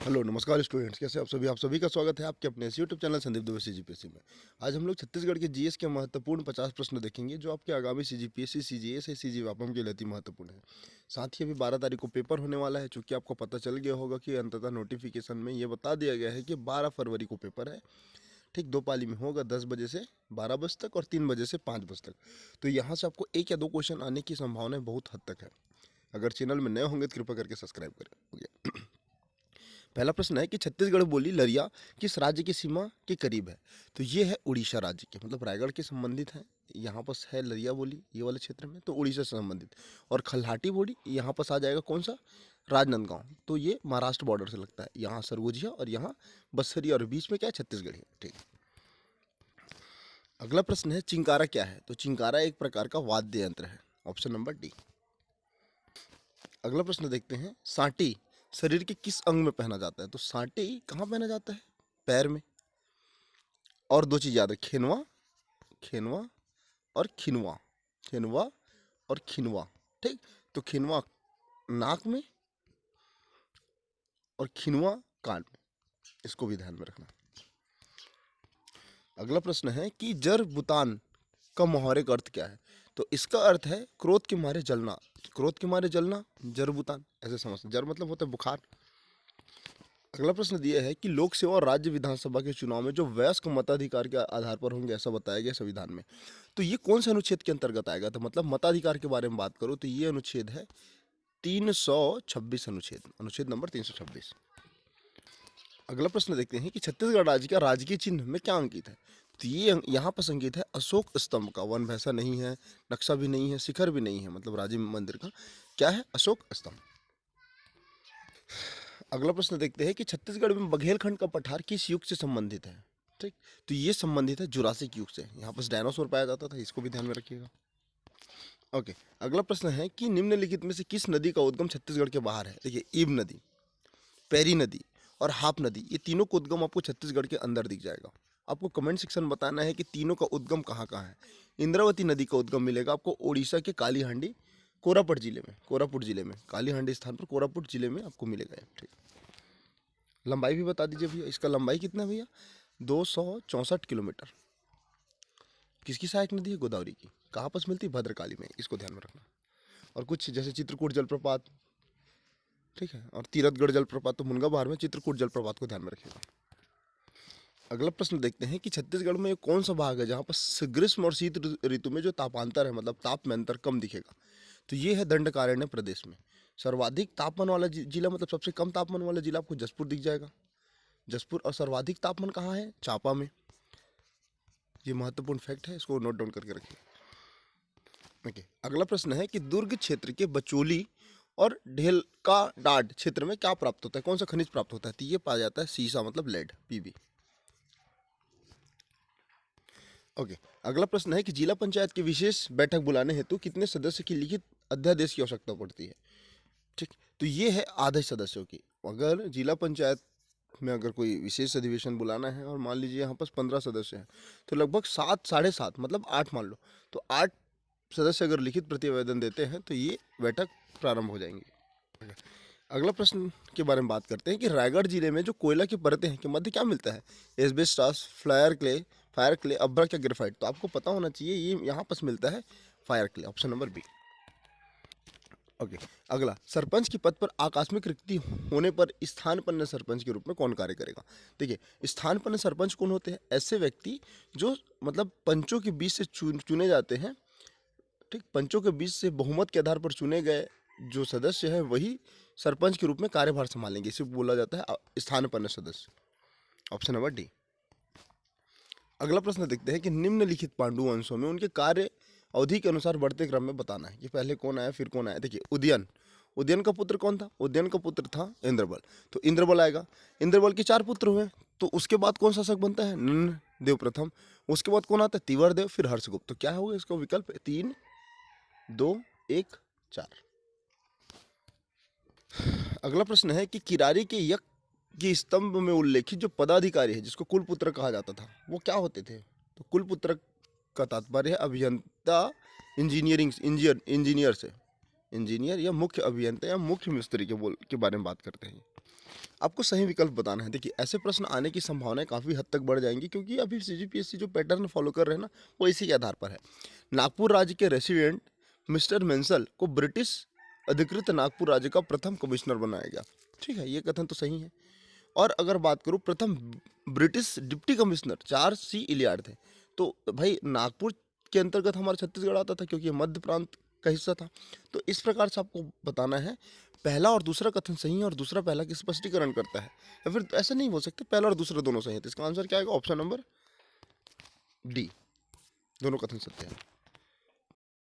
Hello नमस्कार students, कैसे आप सभी का स्वागत है आपके अपने YouTube channel Sandeep Dubey CGPSC में। आज हम लोग छत्तीसगढ़ के जीएस के महत्वपूर्ण 50 प्रश्न देखेंगे जो आपके आगामी सीजीपीएससी सीजीएस या सीजी व्यापम के लिए अति महत्वपूर्ण है। साथ ही अभी 12 तारीख को पेपर होने वाला है, चूँकि आपको पता चल गया होगा कि अंततः नोटिफिकेशन में ये बता दिया गया है कि 12 फरवरी को पेपर है। ठीक, 2 पाली में होगा, 10 बजे से 12 बजे तक और 3 बजे से 5 बजे तक। तो यहाँ से आपको 1 या 2 क्वेश्चन आने की संभावना बहुत हद तक है। अगर चैनल में नए होंगे तो कृपया करके सब्सक्राइब करें। हो गया। पहला प्रश्न है कि छत्तीसगढ़ बोली लरिया किस राज्य की सीमा के करीब है? तो ये है उड़ीसा राज्य के, मतलब रायगढ़ के संबंधित है। यहाँ पास है लरिया बोली ये वाले क्षेत्र में, तो उड़ीसा से संबंधित। और खल्हाटी बोली यहाँ पास आ जाएगा कौन सा, राजनांदगांव, तो ये महाराष्ट्र बॉर्डर से लगता है। यहाँ सरगुजिया और यहाँ बस्सरी, और बीच में क्या है, छत्तीसगढ़ है। ठीक, अगला प्रश्न है चिंकारा क्या है? तो चिंकारा एक प्रकार का वाद्य यंत्र है, ऑप्शन नंबर डी। अगला प्रश्न देखते हैं, सांटी शरीर के किस अंग में पहना जाता है? तो सांटी कहाँ पहना जाता है? पैर में। और 2 चीज याद है, खेनवा, खेनवा और खिनवा, खेनवा और खिनवा। ठीक, तो खिनवा नाक में और खिनवा कान में, इसको भी ध्यान में रखना। अगला प्रश्न है कि जर बुतान का मोहरिक अर्थ क्या है? तो इसका अर्थ है क्रोध के मारे जलना, क्रोध के मारे जलना, जर बुतान ऐसे समझते। जर मतलब होता है बुखार। अगला प्रश्न दिया है कि लोक सेवा और राज्य विधानसभा के चुनाव में जो वयस्क मताधिकार के आधार पर होंगे ऐसा बताया गया संविधान में। तो ये कौन से अनुच्छेद के अंतर्गत आएगा? तो मतलब मताधिकार के बारे में बात करो तो ये अनुच्छेद है 326 अनुच्छेद, अनुच्छेद नंबर 326। अगला प्रश्न देखते हैं कि छत्तीसगढ़ राज्य का राजकीय चिन्ह में क्या अंकित है? तो ये यहाँ पर संकेत है अशोक स्तंभ का। वन भैंसा नहीं है, नक्शा भी नहीं है, शिखर भी नहीं है, मतलब राजीव मंदिर का क्या है, अशोक स्तंभ। अगला प्रश्न देखते हैं कि छत्तीसगढ़ में बघेलखंड का पठार किस युग से संबंधित है? ठीक, तो ये संबंधित है जुरासिक युग से। यहाँ पर डायनासोर पाया जाता था, इसको भी ध्यान में रखिएगा। ओके, अगला प्रश्न है कि निम्नलिखित में से किस नदी का उद्गम छत्तीसगढ़ के बाहर है? देखिए, ईब नदी, पैरी नदी और हाप नदी, ये तीनों का उद्गम आपको छत्तीसगढ़ के अंदर दिख जाएगा। आपको कमेंट सेक्शन में बताना है कि तीनों का उद्गम कहाँ कहाँ है। इंद्रावती नदी का उद्गम मिलेगा आपको उड़ीसा के कालीहांडी, कोरापुट जिले में, कोरापुट जिले में कालीहांडी स्थान पर कोरापुट जिले में आपको मिलेगा। ठीक, लंबाई भी बता दीजिए भैया, इसका लंबाई कितना है भैया? 264 किलोमीटर। किसकी सहायक नदी है? गोदावरी की। कहाँ पास मिलती है? भद्रकाली में, इसको ध्यान में रखना। और कुछ जैसे चित्रकूट जलप्रपात, ठीक है, और तीरथगढ़ जलप्रपात तो मुनगा बहार में, चित्रकूट जलप्रपात को ध्यान में रखिएगा। अगला प्रश्न देखते हैं कि छत्तीसगढ़ में कौन सा भाग है जहाँ पर ग्रीष्म और शीत ऋतु में जो तापांतर है, मतलब ताप में अंतर कम दिखेगा? तो ये है दंडकारण्य प्रदेश में। सर्वाधिक तापमान वाला जिला, मतलब सबसे कम तापमान वाला जिला आपको जसपुर दिख जाएगा, जसपुर। और सर्वाधिक तापमान कहाँ है? चांपा में। ये महत्वपूर्ण फैक्ट है, इसको नोट डाउन करके रखिए। ओके, अगला प्रश्न है कि दुर्ग क्षेत्र के बचोली और ढेलका डाड क्षेत्र में क्या प्राप्त होता है? कौन सा खनिज प्राप्त होता है? तो ये पाया जाता है सीसा, मतलब लेड, पीबी। ओके, अगला प्रश्न है कि जिला पंचायत की विशेष बैठक बुलाने हेतु कितने सदस्य की लिखित अध्यादेश की आवश्यकता पड़ती है? ठीक, तो ये है आधे सदस्यों की। अगर जिला पंचायत में अगर कोई विशेष अधिवेशन बुलाना है और मान लीजिए यहाँ पास 15 सदस्य हैं, तो लगभग 7, साढ़े 7, मतलब 8 मान लो, तो 8 सदस्य अगर लिखित प्रतिवेदन देते हैं तो ये बैठक प्रारंभ हो जाएंगी। अगला प्रश्न के बारे में बात करते हैं कि रायगढ़ जिले में जो कोयला की परतें हैं के मध्य क्या मिलता है? एस्बेस्टॉस, फायर क्ले, अभ्रक या ग्रेफाइट? तो आपको पता होना चाहिए, ये यहाँ पास मिलता है fire clay, option number B. Okay, अगला, सरपंच के पद पर आकस्मिक रिक्ति होने पर स्थानपन्न सरपंच के रूप में कौन कार्य करेगा? देखिए, स्थानपन्न सरपंच कौन होते हैं? ऐसे व्यक्ति जो मतलब पंचों के बीच से चुने जाते हैं। ठीक, पंचों के बीच से बहुमत के आधार पर चुने गए जो सदस्य हैं वही सरपंच के रूप में कार्यभार संभालेंगे, इसे बोला जाता है स्थानपन्न सदस्य, ऑप्शन नंबर डी। अगला प्रश्न देखते हैं कि निम्नलिखित पांडु वंशों में उनके कार्य अवधि के अनुसार बढ़ते क्रम में बताना है कि पहले कौन आया फिर कौन आया। देखिए, उदयन, उदयन का पुत्र कौन था? उदयन का पुत्र था इंद्रबल, तो इंद्रबल आएगा। इंद्रबल के 4 पुत्र हुए, तो उसके बाद कौन शासक बनता है? नंद देव प्रथम। उसके बाद कौन आता है? तिवरदेव, फिर हर्षगुप्त। तो क्या होगा इसका विकल्प? 3, 2, 1, 4। अगला प्रश्न है कि किरारी के यज्ञ की स्तंभ में उल्लेखित जो पदाधिकारी है जिसको कुलपुत्र कहा जाता था वो क्या होते थे? तो कुलपुत्र का तात्पर्य है अभियंता, इंजीनियर से, इंजीनियर या मुख्य अभियंता या मुख्य मिस्त्री के बारे में बात करते हैं। आपको सही विकल्प बताना है। देखिए ऐसे प्रश्न आने की संभावनाएं काफ़ी हद तक बढ़ जाएंगी, क्योंकि अभी सीजीपीएससी जो पैटर्न फॉलो कर रहे हैं ना, वो इसी के आधार पर है। नागपुर राज्य के रेसिडेंट मिस्टर मेंसल को ब्रिटिश अधिकृत नागपुर राज्य का प्रथम कमिश्नर बनाया गया। ठीक है, ये कथन तो सही है। और अगर बात करूँ प्रथम ब्रिटिश डिप्टी कमिश्नर 4 सी इलियाड थे। तो भाई नागपुर के अंतर्गत हमारा छत्तीसगढ़ आता था, क्योंकि ये मध्य प्रांत का हिस्सा था। तो इस प्रकार से आपको बताना है, पहला और दूसरा कथन सही है और दूसरा पहला की स्पष्टीकरण करता है, या फिर ऐसा नहीं हो सकता पहला और दूसरा दोनों सही है। तो इसका आंसर क्या आएगा? ऑप्शन नंबर डी, दोनों कथन सत्य है।